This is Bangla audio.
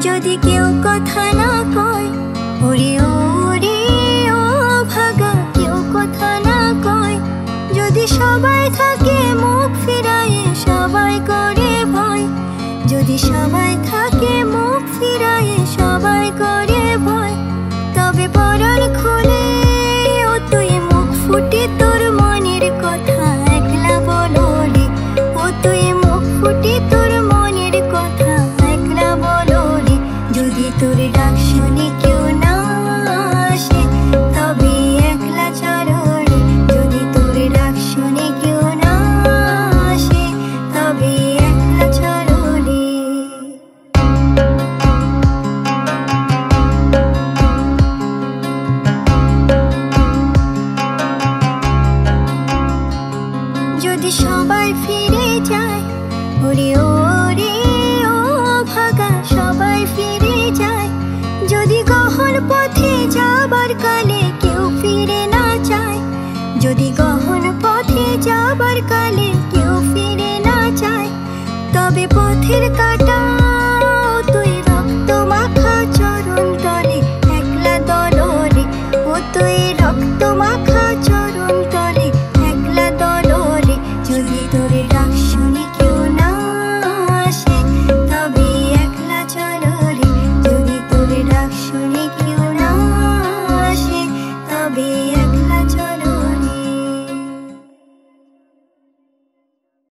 যদি কেউ কথা না কয়, ওরে ওরে ও ভাগা, কেউ কথা না কয়। যদি সবাই থাকে মুখ ফিরায়ে, সবাই করে ভয়। যদি সবাই থাকে মুখ ফিরায়ে, সবাই করে ভয়। তবে পরাণ খুলে ও তুই মুখ ফুটে তোর মনের কথা একলা বলো রে। ও তুই মুখ ফুটে তোর মনের কথা একলা বলো রে। যদি তোর ডাক শুনে কেউ না আসে, তবে একলা চলো রে। যদি তোর ডাক শুনে কেউ না আসে, তবে একলা চলো রে। যদি সবাই ফিরে যায়, ওরে ওরে ও ভাগা, সবাই ফিরে যায়। যদি গহন পথে যাবার কালে কেউ ফিরে না চায়, যদি গহন পথে যাবার কালে কেউ ফিরে না চায়, তবে পথের কাটা